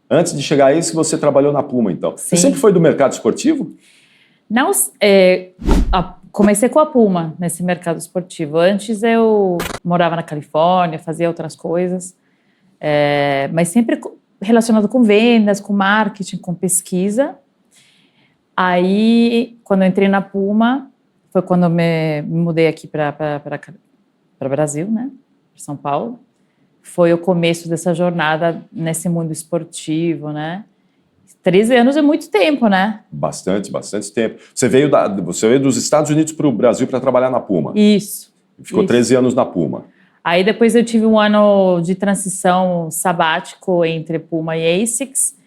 Antes de chegar a isso, você trabalhou na Puma, então. Sim. Você sempre foi do mercado esportivo? Não, comecei com a Puma nesse mercado esportivo. Antes eu morava na Califórnia, fazia outras coisas, mas sempre relacionado com vendas, com marketing, com pesquisa. Aí, quando eu entrei na Puma, foi quando eu me mudei aqui para o Brasil, né? Para São Paulo. Foi o começo dessa jornada nesse mundo esportivo, né? 13 anos é muito tempo, né? Bastante tempo. Você veio dos Estados Unidos para o Brasil para trabalhar na Puma. Isso. Ficou 13 anos na Puma. Aí depois eu tive um ano de transição sabático entre Puma e ASICS.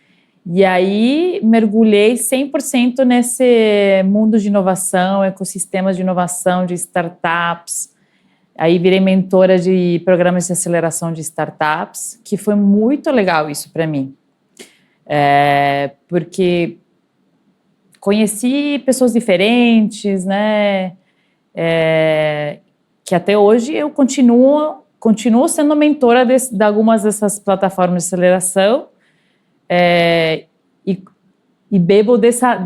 E aí mergulhei 100% nesse mundo de inovação, ecossistemas de inovação, de startups. Aí virei mentora de programas de aceleração de startups, que foi muito legal isso para mim. Porque conheci pessoas diferentes, né? Que até hoje eu continuo sendo mentora de algumas dessas plataformas de aceleração. E bebo dessa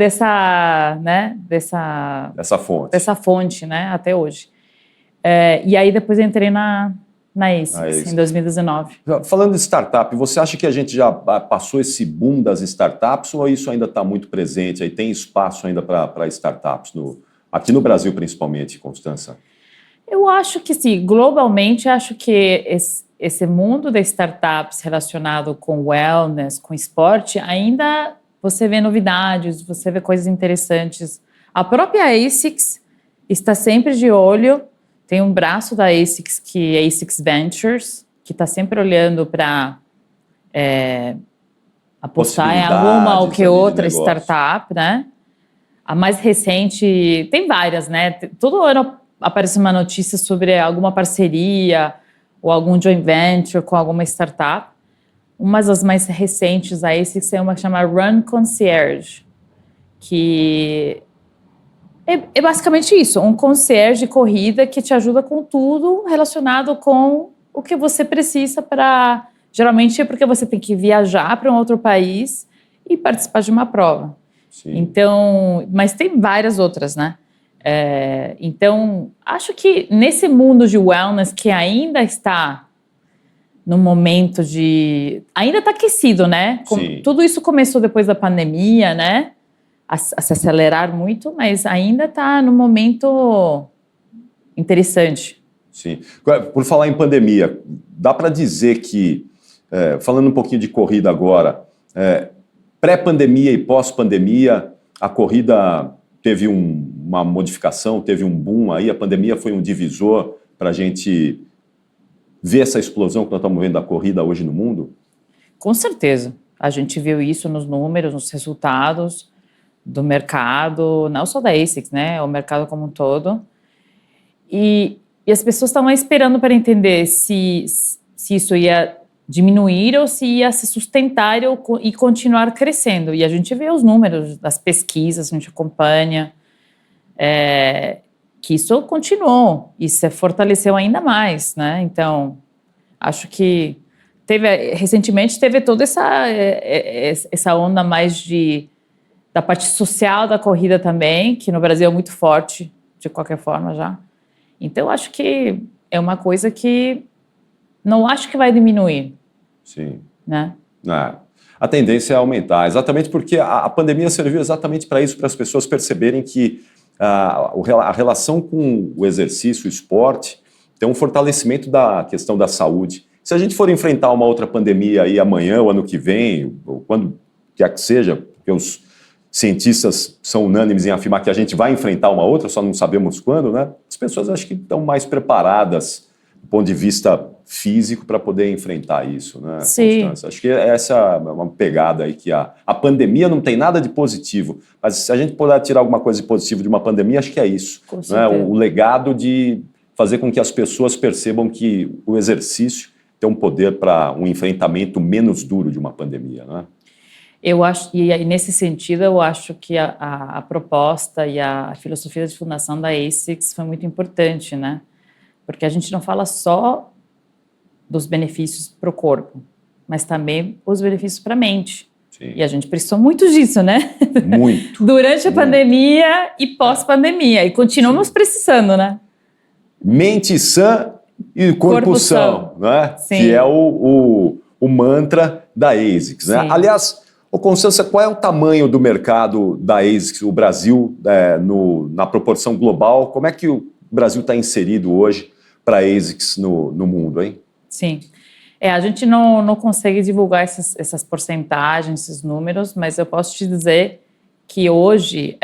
fonte, né, até hoje. E aí depois eu entrei na ASICS, em 2019. Falando de startup, você acha que a gente já passou esse boom das startups ou isso ainda está muito presente? Aí tem espaço ainda para startups, aqui no Brasil principalmente, Constança? Eu acho que sim, globalmente acho que esse mundo das startups relacionado com wellness, com esporte, ainda você vê novidades, você vê coisas interessantes. A própria ASICS está sempre de olho, tem um braço da ASICS, que é ASICS Ventures, que está sempre olhando para apostar em alguma ou que outra startup, né? A mais recente, tem várias, né? Todo ano aparece uma notícia sobre alguma parceria ou algum joint venture com alguma startup. Uma das mais recentes a ASICS é uma que chama Run Concierge, que é basicamente isso, um concierge de corrida que te ajuda com tudo relacionado com o que você precisa para... Geralmente é porque você tem que viajar para um outro país e participar de uma prova. Sim. Então, mas tem várias outras, né? Então, acho que nesse mundo de wellness que ainda está no momento de... Ainda está aquecido, né? Tudo isso começou depois da pandemia, né? A se acelerar muito, mas ainda está no momento interessante. Sim. Por falar em pandemia, dá para dizer que, falando um pouquinho de corrida agora, pré-pandemia e pós-pandemia, a corrida teve uma modificação, teve um boom aí, a pandemia foi um divisor para a gente ver essa explosão que nós estamos vendo da corrida hoje no mundo? Com certeza. A gente viu isso nos números, nos resultados do mercado, não só da ASICS, né? O mercado como um todo. E as pessoas estavam esperando para entender se isso ia diminuir ou se ia se sustentar e continuar crescendo. E a gente vê os números das pesquisas, a gente acompanha, que isso continuou e se fortaleceu ainda mais, né? Então, acho que recentemente teve toda essa onda mais da parte social da corrida também, que no Brasil é muito forte, de qualquer forma já. Então, acho que é uma coisa que não acho que vai diminuir. Sim. Né? A tendência é aumentar, exatamente porque a pandemia serviu exatamente para isso, para as pessoas perceberem que a relação com o exercício, o esporte, tem um fortalecimento da questão da saúde. Se a gente for enfrentar uma outra pandemia aí amanhã, ou ano que vem, ou quando quer que seja, porque os cientistas são unânimes em afirmar que a gente vai enfrentar uma outra, só não sabemos quando, né? As pessoas acho que estão mais preparadas do ponto de vista físico para poder enfrentar isso, né, Constância? Acho que essa é uma pegada aí que a pandemia não tem nada de positivo, mas se a gente puder tirar alguma coisa de positivo de uma pandemia, acho que é isso, né? O legado de fazer com que as pessoas percebam que o exercício tem um poder para um enfrentamento menos duro de uma pandemia, né? Eu acho, e nesse sentido, eu acho que a proposta e a filosofia de fundação da ASICS foi muito importante, né? Porque a gente não fala só dos benefícios para o corpo, mas também os benefícios para a mente. Sim. E a gente precisou muito disso, né? Muito. Durante a pandemia e pós-pandemia. E continuamos precisando, né? Mente sã e corpo são, né? Sim. Que é o mantra da ASICS, né? Sim. Aliás, Constância, qual é o tamanho do mercado da ASICS, o Brasil, na proporção global? Como é que o Brasil está inserido hoje para a ASICS no mundo, hein? Sim. A gente não consegue divulgar essas porcentagens, esses números, mas eu posso te dizer que hoje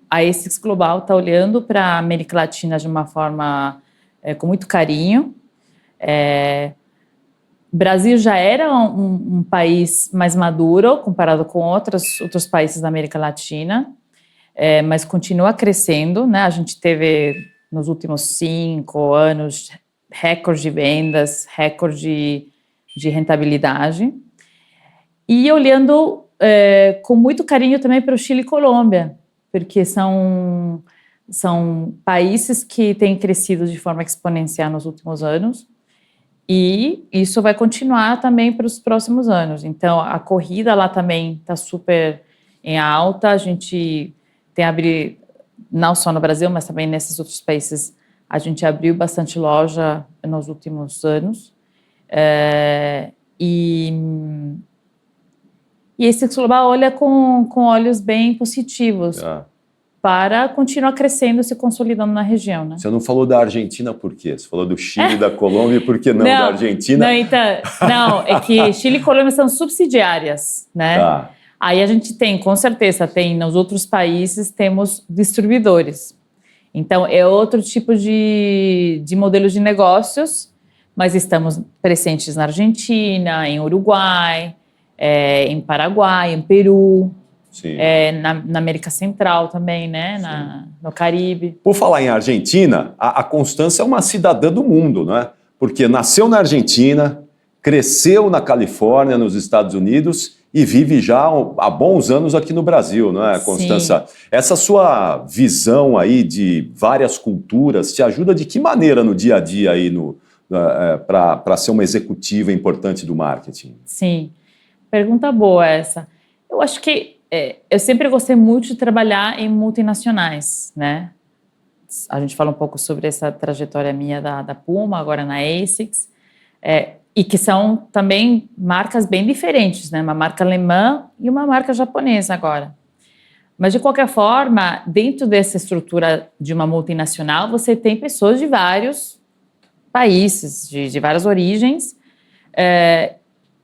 a ASICS Global está olhando para a América Latina de uma forma com muito carinho. O Brasil já era um país mais maduro comparado com outros países da América Latina, mas continua crescendo, né? A gente teve nos últimos 5 anos recorde de vendas, recorde de rentabilidade. E olhando com muito carinho também para o Chile e Colômbia, porque são países que têm crescido de forma exponencial nos últimos anos. E isso vai continuar também para os próximos anos. Então, a corrida lá também está super em alta. A gente tem abrido, não só no Brasil, mas também nesses outros países, a gente abriu bastante loja nos últimos anos. E esse Global olha com olhos bem positivos para continuar crescendo e se consolidando na região, né? Você não falou da Argentina por quê? Você falou do Chile e da Colômbia, por que não da Argentina? É que Chile e Colômbia são subsidiárias, né? Tá. Aí a gente tem, com certeza, nos outros países, temos distribuidores. Então, é outro tipo de modelo de negócios, mas estamos presentes na Argentina, em Uruguai, em Paraguai, em Peru. Sim. Na América Central também, né? No Caribe. Por falar em Argentina, a Constância é uma cidadã do mundo, né? Porque nasceu na Argentina, cresceu na Califórnia, nos Estados Unidos, e vive já há bons anos aqui no Brasil, não é, Constância? Sim. Essa sua visão aí de várias culturas te ajuda de que maneira no dia a dia aí para ser uma executiva importante do marketing? Sim, pergunta boa essa. Eu acho que eu sempre gostei muito de trabalhar em multinacionais, né? A gente fala um pouco sobre essa trajetória minha da Puma, agora na ASICS, e que são também marcas bem diferentes, né? Uma marca alemã e uma marca japonesa agora. Mas, de qualquer forma, dentro dessa estrutura de uma multinacional, você tem pessoas de vários países, de várias origens,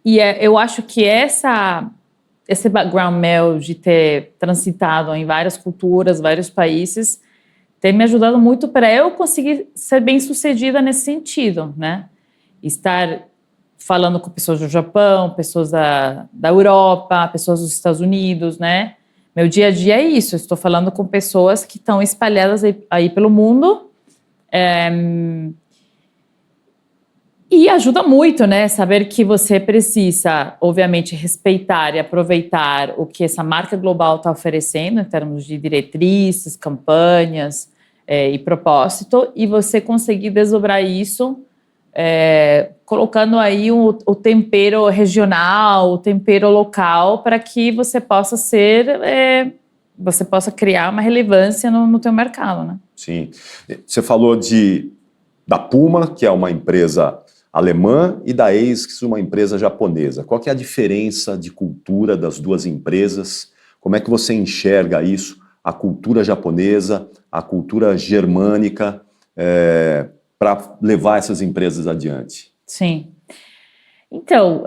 eu acho que esse background meu de ter transitado em várias culturas, vários países, tem me ajudado muito para eu conseguir ser bem-sucedida nesse sentido, né? Estar falando com pessoas do Japão, pessoas da Europa, pessoas dos Estados Unidos, né? Meu dia a dia é isso, eu estou falando com pessoas que estão espalhadas aí pelo mundo. E ajuda muito, né? Saber que você precisa, obviamente, respeitar e aproveitar o que essa marca global está oferecendo em termos de diretrizes, campanhas e propósito, e você conseguir desdobrar isso colocando aí o tempero regional, o tempero local, para que você possa você possa criar uma relevância no teu mercado, né? Sim. Você falou da Puma, que é uma empresa alemã, e da ASICS, uma empresa japonesa. Qual que é a diferença de cultura das duas empresas? Como é que você enxerga isso? A cultura japonesa, a cultura germânica, para levar essas empresas adiante? Sim. Então,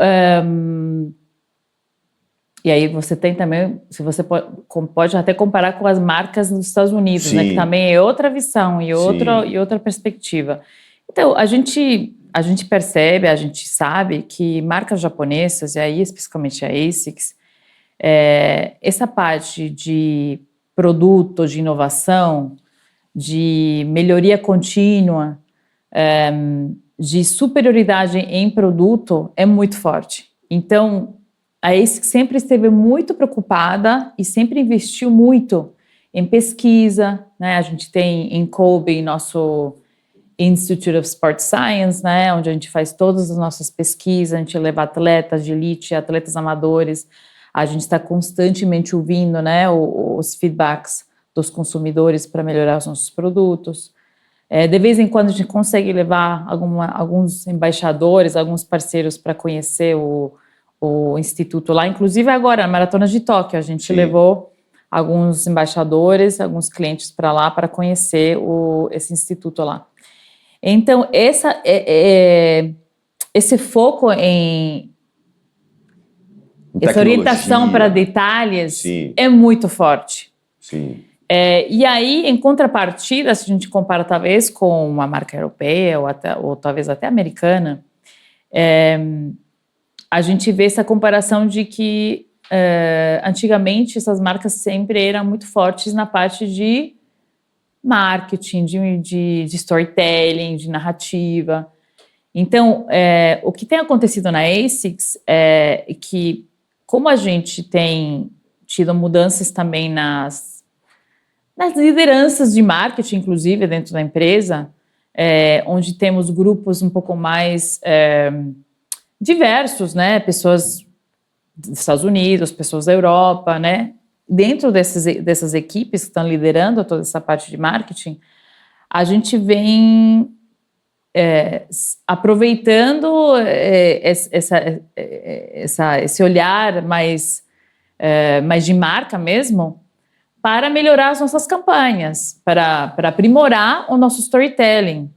e aí você tem também, se você pode até comparar com as marcas dos Estados Unidos, né, que também é outra visão e outra perspectiva. Então, a gente percebe, a gente sabe que marcas japonesas, e aí especificamente a ASICS, essa parte de produto, de inovação, de melhoria contínua, de superioridade em produto é muito forte. Então, a ASICS sempre esteve muito preocupada e sempre investiu muito em pesquisa, né? A gente tem em Kobe, nosso Institute of Sport Science, né, onde a gente faz todas as nossas pesquisas, a gente leva atletas de elite, atletas amadores, a gente está constantemente ouvindo, né, os feedbacks dos consumidores para melhorar os nossos produtos. De vez em quando a gente consegue levar alguns embaixadores, alguns parceiros para conhecer o Instituto lá, inclusive agora, na Maratona de Tóquio, a gente levou alguns embaixadores, alguns clientes para lá para conhecer esse Instituto lá. Então, esse foco essa orientação para detalhes é muito forte. Sim. E aí, em contrapartida, se a gente compara talvez com uma marca europeia ou talvez até americana, a gente vê essa comparação de que antigamente essas marcas sempre eram muito fortes na parte de marketing, de storytelling, de narrativa. Então, o que tem acontecido na ASICS é que, como a gente tem tido mudanças também nas lideranças de marketing, inclusive, dentro da empresa, onde temos grupos um pouco mais diversos, né? Pessoas dos Estados Unidos, pessoas da Europa, né? Dentro dessas equipes que estão liderando toda essa parte de marketing, a gente vem aproveitando esse olhar mais de marca mesmo, para melhorar as nossas campanhas, para aprimorar o nosso storytelling.